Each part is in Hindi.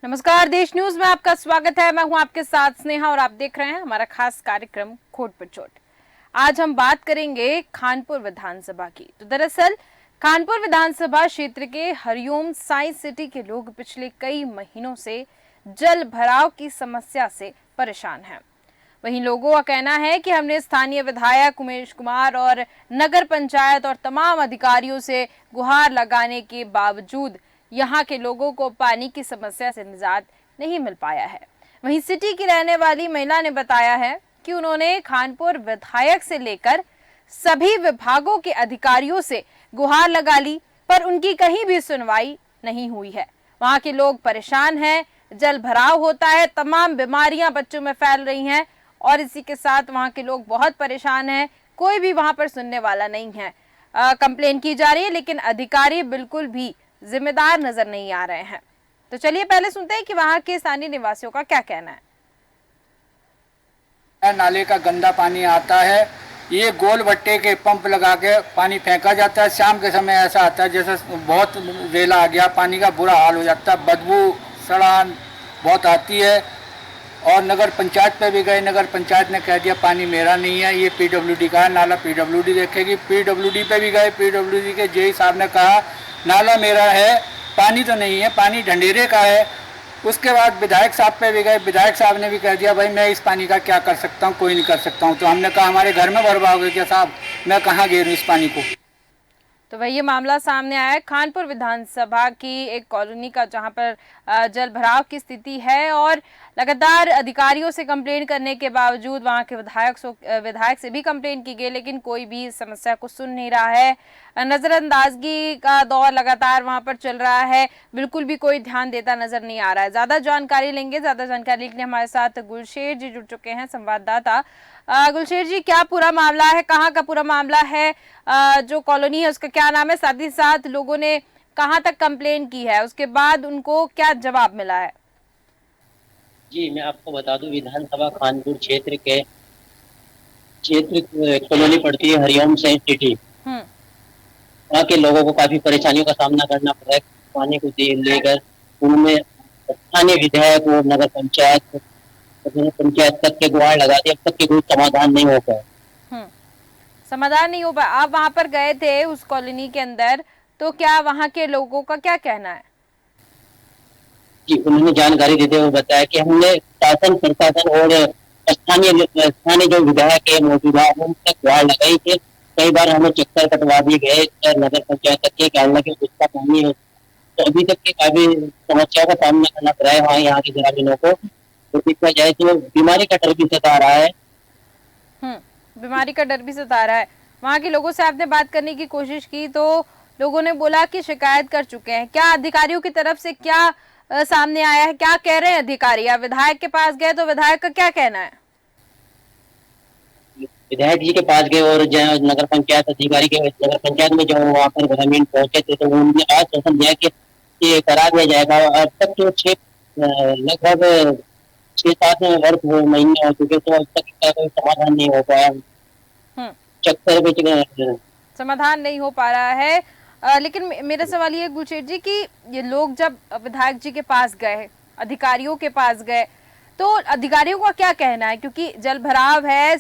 नमस्कार, देश न्यूज में आपका स्वागत है। मैं हूं आपके साथ स्नेहा और आप देख रहे हैं हमारा खास कार्यक्रम खोट पर चोट। आज हम बात करेंगे खानपुर विधानसभा की। तो दरअसल खानपुर विधानसभा क्षेत्र के हरिओम साइंस सिटी के लोग पिछले कई महीनों से जल भराव की समस्या से परेशान हैं। वहीं लोगों का कहना है कि हमने स्थानीय विधायक उमेश कुमार और नगर पंचायत और तमाम अधिकारियों से गुहार लगाने के बावजूद यहाँ के लोगों को पानी की समस्या से निजात नहीं मिल पाया है। वहीं सिटी की रहने वाली महिला ने बताया है कि उन्होंने खानपुर विधायक से लेकर सभी विभागों के अधिकारियों से गुहार लगा ली, पर उनकी कहीं भी सुनवाई नहीं हुई है। वहां के लोग परेशान हैं, जल भराव होता है, तमाम बीमारियां बच्चों में फैल रही हैं और इसी के साथ वहां के लोग बहुत परेशान हैं। कोई भी वहां पर सुनने वाला नहीं है। कंप्लेन की जा रही है, लेकिन अधिकारी बिल्कुल भी जिम्मेदार नजर नहीं आ रहे हैं। तो चलिए पहले सुनते हैं कि वहां के स्थानीय निवासियों का क्या कहना है। नाले का गंदा पानी आता है, ये गोल भट्टे के पंप लगा के पानी फेंका जाता है। शाम के समय ऐसा आता है जैसे बहुत वेला आ गया, पानी का बुरा हाल हो जाता है, बदबू सड़ान बहुत आती है। और नगर पंचायत पे भी गए, नगर पंचायत ने कह दिया पानी मेरा नहीं है, ये पीडब्ल्यूडी का है, नाला पीडब्ल्यूडी देखेगी। पीडब्ल्यूडी पे भी गए, पीडब्ल्यूडी के जेई साहब ने कहा नाला मेरा है, पानी तो नहीं है, पानी ढंडेरे का है। उसके बाद विधायक साहब पे भी गए, विधायक साहब ने भी कह दिया भाई मैं इस पानी का क्या कर सकता हूँ, कोई नहीं कर सकता हूँ। तो हमने कहा हमारे घर में बर्बाद हो गया साहब, मैं कहाँ गेरूँ इस पानी को। तो वही ये मामला सामने आया है खानपुर विधानसभा की एक कॉलोनी का, जहां पर जल भराव की स्थिति है और लगातार अधिकारियों से कंप्लेन करने के बावजूद वहां के विधायक से भी कंप्लेन की गई, लेकिन कोई भी समस्या को सुन नहीं रहा है। नजरअंदाजगी का दौर लगातार वहां पर चल रहा है, बिल्कुल भी कोई ध्यान देता नजर नहीं आ रहा है। ज्यादा जानकारी लेंगे, ज्यादा जानकारी के लिए हमारे साथ गुलशेर जी जुड़ चुके हैं, संवाददाता। गुलशेर जी, क्या पूरा मामला है, कहाँ का पूरा मामला है, जो कॉलोनी है उसका क्या नाम है, साथ ही साथ लोगों ने कहाँ तक कंप्लेन की है, उसके बाद उनको क्या जवाब मिला है? जी, मैं आपको बता दूं, विधानसभा खानपुर क्षेत्र कॉलोनी पड़ती है हरिओम साइंस सिटी। वहाँ के लोगों को काफी परेशानियों का सामना करना पड़ रहा है पानी को लेकर। उनमें स्थानीय विधायक और नगर पंचायत तक के गुहार लगा दी, अब तक के कोई समाधान नहीं हो पाया। समाधान नहीं हो पाया। आप वहाँ पर गए थे उस कॉलोनी के अंदर, तो क्या वहाँ के लोगों का क्या कहना है? जी, उन्होंने जानकारी देते हुए बताया कि हमने शासन प्रशासन और स्थानीय जो विधायक है मौजूदा उन तक गुहार लगाई थी। कई बार हमें चक्कर कटवा दिए गए नगर पंचायत तक के, कहना कि उसका पानी है। तो अभी तक के काफी समस्याओं का सामना करना पड़ा है वहाँ यहाँ के ग्रामीणों को। तो देखा जाए तो बीमारी का डर भी सता रहा है। बीमारी का डर भी सता रहा है। वहाँ के लोगों से आपने बात करने की कोशिश की तो लोगों ने बोला कि शिकायत कर चुके हैं। क्या अधिकारियों की तरफ से क्या सामने आया है, क्या कह रहे हैं अधिकारी? या विधायक के पास गए तो विधायक का क्या कहना है? विधायक जी के पास गए और नगर पंचायत अधिकारी के नगर पंचायत में जो वहाँ पर ग्रामीण पहुंचे थे तो उन्होंने आश्वासन दिया कि ये करा दिया जाएगा। अब तक तो लगभग 6-7 वर्ष महीने हो चुके, तो अब तक इसका कोई समाधान नहीं हो पाया। चक्कर में समाधान नहीं हो पा रहा है। लेकिन मेरा सवाल ये गुलशेर जी कि ये लोग जब विधायक जी के पास गए, अधिकारियों के पास गए, तो अधिकारियों का क्या कहना है? क्योंकि जल भराव है,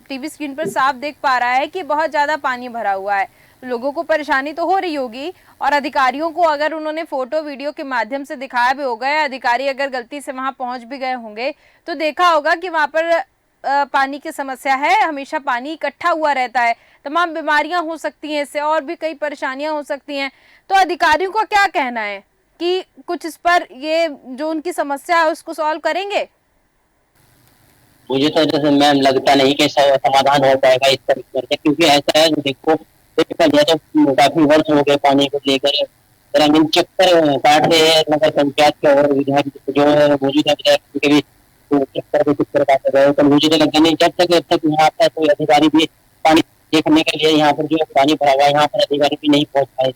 टीवी स्क्रीन पर साफ देख पा रहा है कि बहुत ज्यादा पानी भरा हुआ है, लोगों को परेशानी तो हो रही होगी। और अधिकारियों को अगर उन्होंने फोटो वीडियो के माध्यम से दिखाया भी होगा, अधिकारी अगर गलती से वहां पहुंच भी गए होंगे तो देखा होगा कि वहां पर पानी की समस्या है, हमेशा पानी इकट्ठा हुआ रहता है, तमाम बीमारियां हो सकती हैं इससे, और भी कई परेशानियां हो सकती हैं। तो अधिकारियों का क्या कहना है कि कुछ इस पर ये जो उनकी समस्या है उसको सॉल्व करेंगे? मुझे तो जैसे मैम लगता नहीं कि समाधान हो पाएगा इस तरीके से, क्योंकि ऐसा है देखो देखा जाए तो काफी वर्ष हो गए पानी को लेकर ग्रामीण चक्कर काट रहे हैं। नगर पंचायत के और विधायक जो मौजूदा विधायक के भी चक्कर काट रहे हैं। तो मुझे तो लगता नहीं जब तक यहाँ पर कोई अधिकारी भी पानी देखने के लिए यहाँ पर जो पानी भरा हुआ है यहाँ पर अधिकारी भी नहीं पहुंच पाए।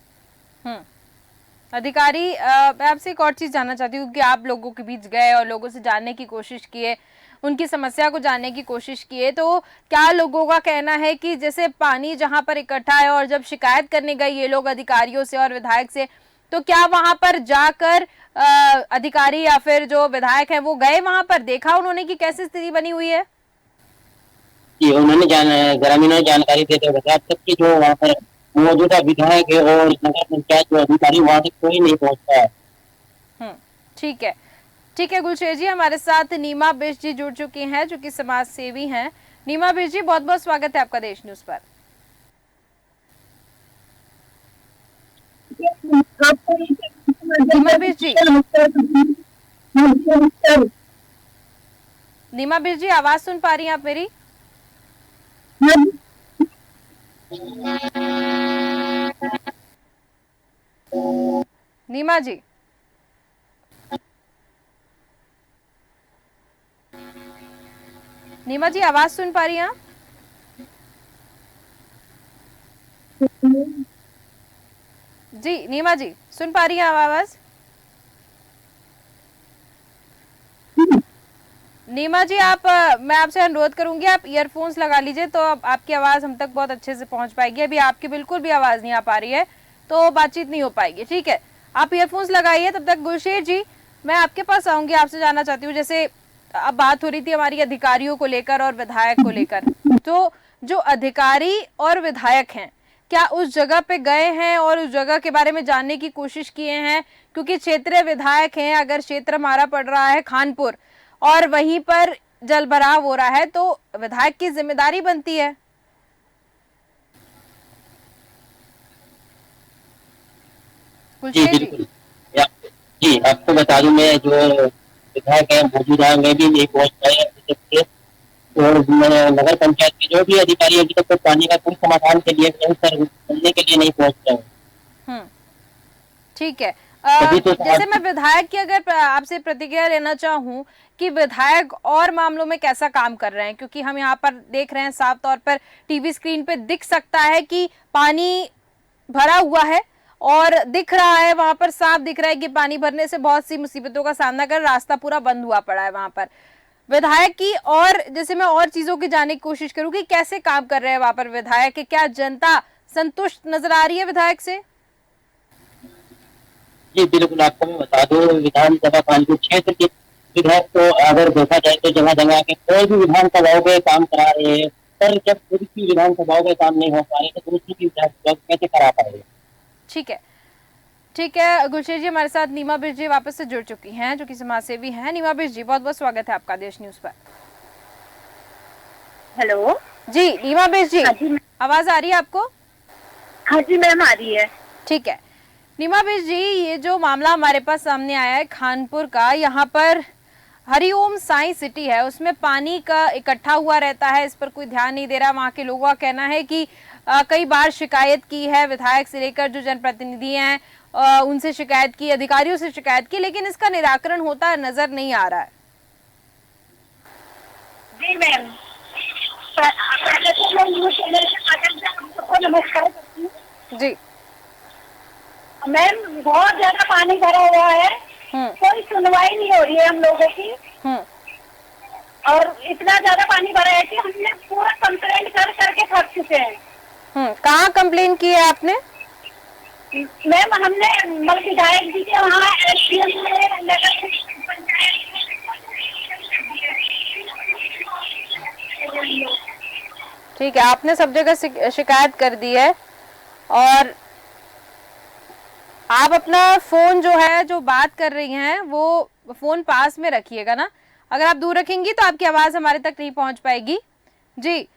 अधिकारी, मैं आपसे एक और चीज जानना चाहती हूँ कि आप लोगों के बीच गए और लोगों से जानने की कोशिश किए, उनकी समस्या को जानने की कोशिश किए, तो क्या लोगों का कहना है कि जैसे पानी जहां पर इकट्ठा है और जब शिकायत करने गए ये लोग अधिकारियों से और विधायक से, तो क्या वहां पर जाकर अधिकारी या फिर जो विधायक हैं वो गए वहां पर, देखा उन्होंने कि कैसी स्थिति बनी हुई है? जी, उन्होंने ग्रामीणों ने जानकारी देते हुए बताया अब तक कि जो वहाँ पर मौजूदा विधायक है और नगर पंचायत जो अधिकारी वहाँ तक कोई नहीं पहुँचता है। ठीक है, ठीक है गुलशेर जी, हमारे साथ नीमा बिष्ट जी जुड़ चुकी हैं जो कि समाज सेवी हैं। नीमा बिष्ट जी, बहुत बहुत स्वागत है आपका देश न्यूज पर। नीमा बिष्ट जी, नीमा बिष्ट जी, आवाज सुन पा रही हैं आप मेरी? नीमा जी, नीमा जी, आवाज सुन पा रही हैं आप? जी नीमा जी, सुन पा रही हैं आप आवाज? नीमा जी, आप मैं आपसे अनुरोध करूंगी आप ईयरफोन्स लगा लीजिए तो आपकी आवाज हम तक बहुत अच्छे से पहुंच पाएगी। अभी आपकी बिल्कुल भी आवाज नहीं आ पा रही है तो बातचीत नहीं हो पाएगी। ठीक है, आप ईयरफोन्स लगाइए। तब तक गुलशेर जी, मैं आपके पास आऊंगी, आपसे जानना चाहती हूँ, जैसे अब बात हो रही थी हमारी अधिकारियों को लेकर और विधायक को लेकर, तो जो अधिकारी और विधायक हैं क्या उस जगह पे गए हैं और उस जगह के बारे में जानने की कोशिश किए हैं? क्योंकि क्षेत्रीय विधायक हैं, अगर क्षेत्र हमारा पड़ रहा है खानपुर और वहीं पर जल भराव हो रहा है तो विधायक की जिम्मेदारी बनती है। जी बिल्कुल। जी, आपको बता दूं, मैं जो विधायक है मौजूदा मैं भी नहीं पहुंच पाए और नगर पंचायत के जो भी अधिकारी अभी तक तो पानी का कोई समाधान के लिए करने के लिए नहीं पहुंच रहे। ठीक है, तो जैसे मैं विधायक की अगर आपसे प्रतिक्रिया लेना चाहूँ कि विधायक और मामलों में कैसा काम कर रहे हैं, क्योंकि हम यहाँ पर देख रहे हैं साफ तौर पर टीवी स्क्रीन पे दिख सकता है कि पानी भरा हुआ है और दिख रहा है वहां पर, साफ दिख रहा है कि पानी भरने से बहुत सी मुसीबतों का सामना कर रास्ता पूरा बंद हुआ पड़ा है वहां पर विधायक की। और जैसे मैं और चीजों की जानने की कोशिश करूँ कि कैसे काम कर रहे हैं वहां पर विधायक, क्या जनता संतुष्ट नजर आ रही है विधायक से? जी बिल्कुल, आपको मैं बता दूं, विधानसभा कानपुर क्षेत्र के विधायक तो अगर देखा जाए तो जगह जगह के कोई भी विधानसभाओं के काम करा रहे हैं, पर जब खुद की विधानसभाओं के काम नहीं हो पा रहे तो दूसरी की विधानसभा कैसे करा पाएंगे? ठीक है, ठीक है गुलशेर जी, हमारे साथ नीमा बिष्ट जी वापस से जुड़ चुकी हैं जो कि समाज सेवी हैं। नीमा बिष्ट जी, बहुत बहुत स्वागत है आपका देश न्यूज पर। हेलो जी नीमा बिष्ट जी, हाँ जी, आवाज आ रही है आपको? हाँ जी मैम, आ रही है। ठीक है नीमा बिष्ट जी, ये जो मामला हमारे पास सामने आया है खानपुर का, यहाँ पर हरिओम साई सिटी है, उसमें पानी का इकट्ठा हुआ रहता है, इस पर कोई ध्यान नहीं दे रहा। वहाँ के लोगों का कहना है कि कई बार शिकायत की है विधायक से लेकर जो जनप्रतिनिधि हैं उनसे शिकायत की, अधिकारियों से शिकायत की, लेकिन इसका निराकरण होता नजर नहीं आ रहा है। जी मैम, नमस्कार जी मैम, बहुत ज्यादा पानी भरा हुआ है, कोई सुनवाई नहीं हो रही है हम लोगों की। और इतना ज्यादा पानी भरा है कि हमने पूरा कंप्लेंट कर करके थक चुके हैं। कहाँ कंप्लेन की है आपने? मैम हमने विधायक जी के वहाँ SDM में, नगर ठीक है, आपने सब जगह शिकायत कर दी है और आप अपना फोन जो है, जो बात कर रही हैं वो फोन पास में रखिएगा ना, अगर आप दूर रखेंगी तो आपकी आवाज हमारे तक नहीं पहुंच पाएगी। जी,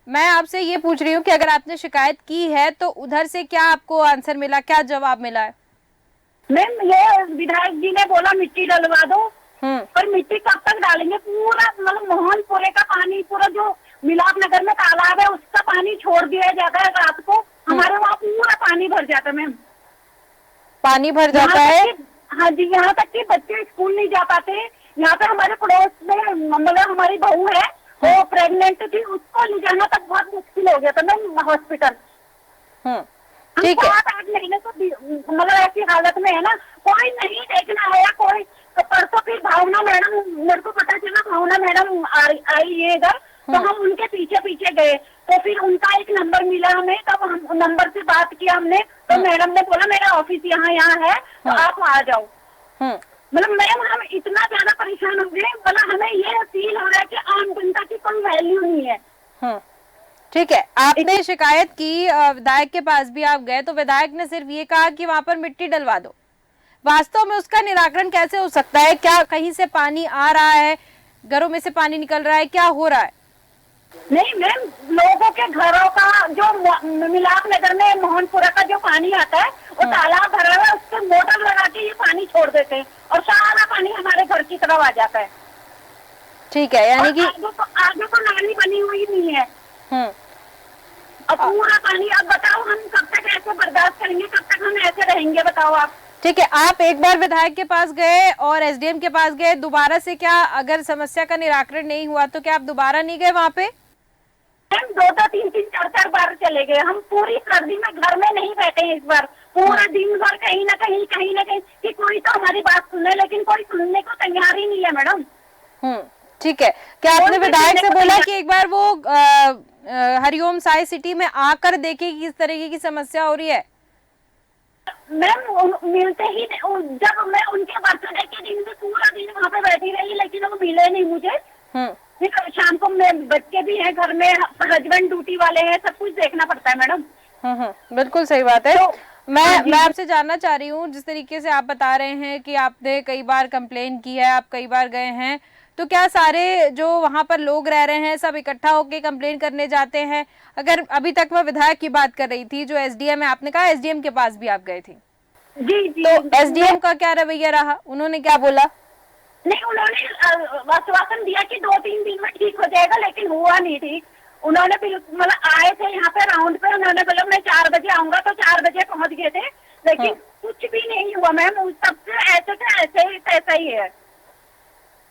मैं आपसे ये पूछ रही हूँ कि अगर आपने शिकायत की है तो उधर से क्या आपको आंसर मिला, क्या जवाब मिला है? मैम ये विधायक जी ने बोला मिट्टी डलवा दो, पर मिट्टी कब तक डालेंगे? पूरा मोहनपुरे का पानी, पूरा जो मिलाप नगर में तालाब है उसका पानी छोड़ दिया जाता है रात को, हमारे वहाँ पूरा पानी भर जाता है मैम, पानी भर जाता है। हाँ जी, यहाँ तक कि बच्चे स्कूल नहीं जा पाते। यहाँ पे हमारे पड़ोस में हमारी बहू है, वो प्रेग्नेंट थी, उसको ले जाना तक बहुत मुश्किल हो गया था मैम हॉस्पिटल। ठीक है, 8 महीने तो ऐसी हालत में है ना, कोई नहीं देखना आया कोई। तो परसों फिर भावना मैडम, मेरे को पता चला भावना मैडम आई है इधर, तो हम उनके पीछे पीछे गए, तो फिर उनका एक नंबर मिला हमें, तब हम नंबर से बात किया हमने, तो मैडम ने बोला मेरा ऑफिस यहाँ है, तो आप आ जाओ। मतलब मैम हम इतना ज्यादा परेशान हो गए, मतलब हमें ये फील हो रहा है कि आम जनता की कोई वैल्यू नहीं है। ठीक है, आपने शिकायत की, विधायक के पास भी आप गए, तो विधायक ने सिर्फ ये कहा कि वहां पर मिट्टी डलवा दो। वास्तव में उसका निराकरण कैसे हो सकता है? क्या कहीं से पानी आ रहा है, घरों में से पानी निकल रहा है, क्या हो रहा है? नहीं मैम, लोगों के घरों का जो मिलाप नगर में मोहनपुरा का जो पानी आता है, वो तालाब भरा हुआ है, उससे मोटर लगा के ये पानी छोड़ देते हैं और सारा पानी हमारे घर की तरफ आ जाता है। ठीक है, यानी कि आगे तो नाली बनी हुई नहीं है। अब पूरा पानी, अब बताओ हम कब तक ऐसे बर्दाश्त करेंगे, कब तक हम ऐसे रहेंगे, बताओ आप। ठीक है, आप एक बार विधायक के पास गए और एसडीएम के पास गए, दोबारा से क्या अगर समस्या का निराकरण नहीं हुआ तो क्या आप दोबारा नहीं गए वहाँ पे? हम 2-2, 3-3, 4-4 बार चले गए। हम पूरी सर्दी में घर में नहीं बैठे हैं इस बार, पूरा दिन भर कहीं ना कहीं कि कोई तो हमारी बात सुने, लेकिन कोई सुनने को तैयार ही नहीं है मैडम। ठीक है, क्या आपने विधायक से बोला कि एक बार वो हरिओम साई सिटी में आकर देखे कि किस तरीके की समस्या हो रही है? मैम मिलते ही, जब मैं उनके बर्थडे के दिन भी पूरा दिन वहाँ पे बैठी रही, लेकिन वो मिले नहीं मुझे। फिर शाम को बच्चे भी हैं घर में, हस्बैंड ड्यूटी वाले हैं, सब कुछ देखना पड़ता है मैडम। बिल्कुल सही बात है। तो मैं आपसे जानना चाह रही हूँ, जिस तरीके से आप बता रहे हैं कि आपने कई बार कंप्लेन की है, आप कई बार गए हैं, तो क्या सारे जो वहाँ पर लोग रह रहे हैं सब इकट्ठा होकर कंप्लेन करने जाते हैं? अगर अभी तक मैं विधायक की बात कर रही थी, जो एसडीएम है, आपने कहा एसडीएम के पास भी आप गए थे। जी। तो एसडीएम का क्या रवैया रहा, उन्होंने क्या बोला? नहीं, उन्होंने आश्वासन दिया कि 2-3 दिन में ठीक हो जाएगा, लेकिन हुआ नहीं ठीक। उन्होंने मतलब आए थे यहाँ पे राउंड पे, उन्होंने बोला मैं 4 बजे आऊंगा, तो 4 बजे पहुंच गए थे, लेकिन कुछ भी नहीं हुआ मैम। सबसे ऐसा ही है।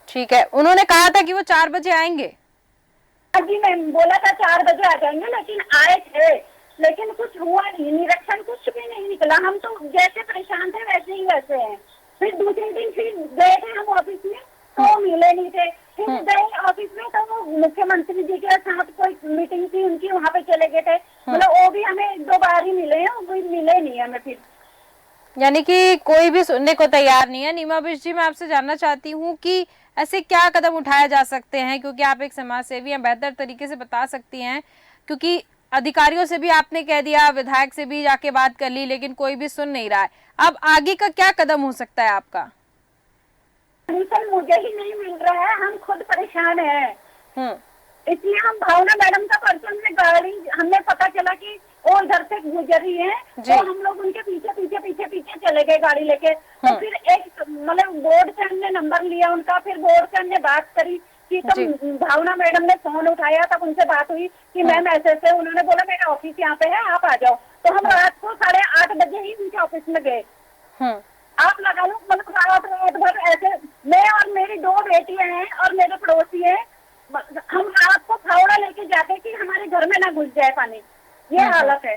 ठीक है, उन्होंने कहा था कि वो 4 बजे आएंगे। जी मैम, बोला था 4 बजे आ जाएंगे, लेकिन आए थे, लेकिन कुछ हुआ नहीं, निरीक्षण कुछ भी नहीं निकला। हम तो जैसे परेशान थे वैसे ही वैसे हैं। फिर दूसरे दिन फिर गए थे हम ऑफिस में, तो मिले नहीं थे। फिर गए ऑफिस में तो वो मुख्यमंत्री जी के साथ कोई मीटिंग थी उनकी, वहाँ पे चले गए थे। मतलब वो भी हमें 1-2 बार ही मिले हैं, वो मिले नहीं हमें फिर। यानी कि कोई भी सुनने को तैयार नहीं है। नीमा बिष्ट जी, मैं आपसे जानना चाहती हूँ कि ऐसे क्या कदम उठाए जा सकते हैं, क्योंकि आप एक समाज सेवी हैं, बेहतर तरीके से बता सकती हैं, क्योंकि अधिकारियों से भी आपने कह दिया, विधायक से भी जाके बात कर ली, लेकिन कोई भी सुन नहीं रहा है। अब आगे का क्या कदम हो सकता है आपका? मुझे ही नहीं मिल रहा है, हम खुद परेशान हैं। इसलिए हम भावना मैडम का पर्सन में गाड़ी, हमने पता चला कि वो इधर से गुजर रही है, तो हम लोग उनके पीछे चले गए गाड़ी लेके। तो फिर एक मतलब बोर्ड से हमने नंबर लिया उनका, फिर बोर्ड से हमने बात करी कि तब भावना मैडम ने फोन उठाया, तब उनसे बात हुई कि मैम ऐसे, उन्होंने बोला मेरा ऑफिस यहाँ पे है, आप आ जाओ। तो हम रात को 8:30 बजे ही उनके ऑफिस में गए। आप लगा लो, मतलब रात भर ऐसे, मैं और मेरी 2 बेटियां हैं और मेरे पड़ोसी हैं, हम रात को फावड़ा लेके जाते कि हमारे घर में ना घुस जाए पानी, ये हालत है।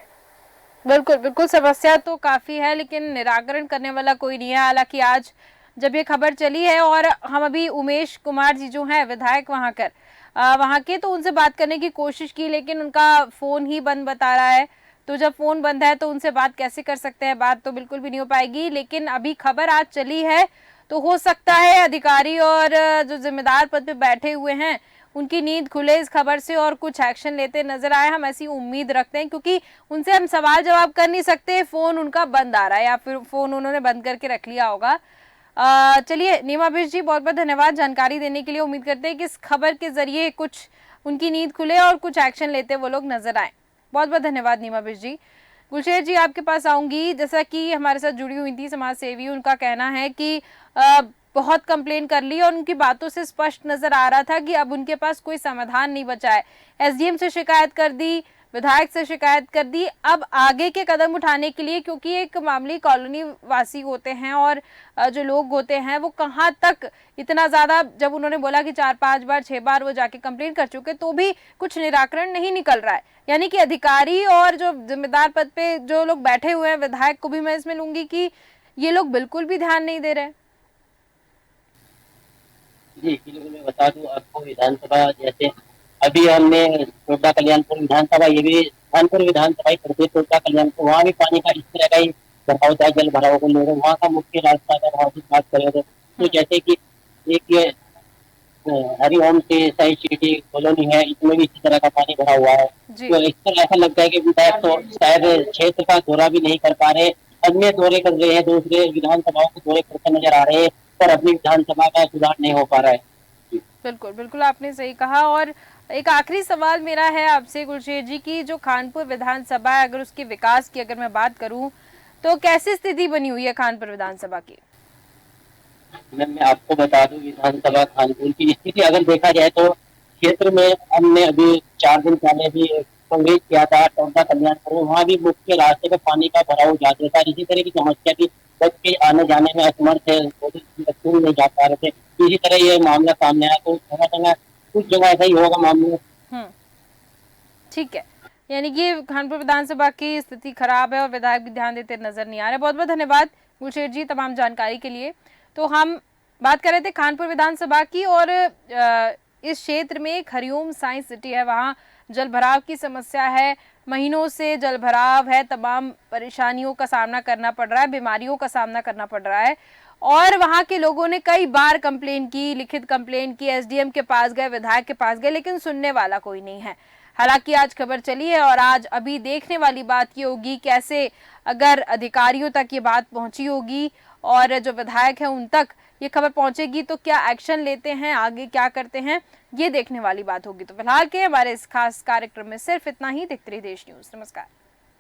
बिल्कुल समस्या तो काफी है, लेकिन निराकरण करने वाला कोई नहीं है। हालांकि आज जब ये खबर चली है और हम अभी उमेश कुमार जी जो हैं विधायक वहां के, तो उनसे बात करने की कोशिश की, लेकिन उनका फोन ही बंद बता रहा है। तो जब फोन बंद है तो उनसे बात कैसे कर सकते हैं? बात तो बिल्कुल भी नहीं हो पाएगी। लेकिन अभी खबर आज चली है, तो हो सकता है अधिकारी और जो जिम्मेदार पद पे बैठे हुए हैं उनकी नींद खुले इस खबर से और कुछ एक्शन लेते नजर आए। हम ऐसी उम्मीद रखते हैं, क्योंकि उनसे हम सवाल जवाब कर नहीं सकते, फोन उनका बंद आ रहा है, या फिर फोन उन्होंने बंद करके रख लिया होगा। चलिए नीमा बिष्ट जी, बहुत बहुत धन्यवाद जानकारी देने के लिए। उम्मीद करते हैं कि इस खबर के जरिए कुछ उनकी नींद खुले और कुछ एक्शन लेते वो लोग नजर आए। बहुत बहुत धन्यवाद नीमा बिष्ट जी। गुलशेर जी, आपके पास आऊंगी। जैसा कि हमारे साथ जुड़ी हुई थी समाज सेवी, उनका कहना है कि बहुत कंप्लेन कर ली और उनकी बातों से स्पष्ट नजर आ रहा था कि अब उनके पास कोई समाधान नहीं बचा है। एसडीएम से शिकायत कर दी, विधायक से शिकायत कर दी, अब आगे के कदम उठाने के लिए, क्योंकि एक मामूली कॉलोनी वासी होते हैं और जो लोग होते हैं वो कहाँ तक इतना ज्यादा, जब उन्होंने बोला कि 4-5 बार 6 बार वो जाके कंप्लेन कर चुके, तो भी कुछ निराकरण नहीं निकल रहा है। यानी कि अधिकारी और जो जिम्मेदार पद पे जो लोग बैठे हुए हैं, विधायक को भी मैं इसमें लूंगी कि ये लोग बिल्कुल भी ध्यान नहीं दे रहे। जी बिल्कुल, मैं बता दूं आपको, विधानसभा जैसे अभी हमने टोटा कल्याणपुर विधानसभा, ये भी कानपुर विधानसभा ही पड़ती है, टोटा कल्याणपुर, वहाँ भी पानी का इस तरह का ही भराव था, जल भराव को लेकर। वहाँ का मुख्य रास्ता अगर वहाँ से बात करें तो जैसे कि एक ये हरिओम से सही सिटी कॉलोनी है, इसमें भी इसी तरह का पानी भरा हुआ है। तो इस तरह ऐसा लगता है कि विधायक तो शायद क्षेत्र का दौरा भी नहीं कर पा रहे, अन्य दौरे कर रहे हैं, दूसरे विधानसभाओं के दौरे करते नजर आ रहे हैं, पर अपनी विधानसभा का सुधार नहीं हो पा रहा है। बिल्कुल बिल्कुल, आपने सही कहा। और एक आखिरी सवाल मेरा है आपसे गुलशेर जी की, जो खानपुर विधानसभा है, अगर उसके विकास की अगर मैं बात करूं तो कैसी स्थिति बनी हुई है खानपुर विधानसभा की? मैं आपको बता दूं, विधानसभा खानपुर की स्थिति अगर देखा जाए तो क्षेत्र में हमने अभी 4 दिन पहले भी कांग्रेस किया था टोटा कल्याणपुर, वहाँ भी मुख्य रास्ते पे पानी का भराव ज्यादा था। इसी तरह की समस्या की बच्चे आने जाने में असमर्थ है, स्कूल नहीं जा पा रहे थे। इसी तरह ये मामला सामने आया, तो कुछ जगह ऐसा ही होगा मामला। ठीक है, यानी कि खानपुर विधानसभा की स्थिति खराब है और विधायक भी ध्यान देते नजर नहीं आ रहे। बहुत बहुत धन्यवाद गुलशेर जी तमाम जानकारी के लिए। तो हम बात कर रहे थे खानपुर विधानसभा की, और इस क्षेत्र में एक हरिओम साइंस सिटी है, वहाँ जल भराव की समस्या है, महीनों से जल भराव है, तमाम परेशानियों का सामना करना पड़ रहा है, बीमारियों का सामना करना पड़ रहा है। और वहाँ के लोगों ने कई बार कंप्लेन की, लिखित कंप्लेन की, एसडीएम के पास गए, विधायक के पास गए, लेकिन सुनने वाला कोई नहीं है। हालांकि आज खबर चली है और आज अभी देखने वाली बात ये होगी कैसे अगर अधिकारियों तक ये बात पहुंची होगी और जो विधायक है उन तक ये खबर पहुंचेगी तो क्या एक्शन लेते हैं, आगे क्या करते हैं, ये देखने वाली बात होगी। तो फिलहाल के हमारे इस खास कार्यक्रम में सिर्फ इतना ही। देखते रहिए देश न्यूज। नमस्कार।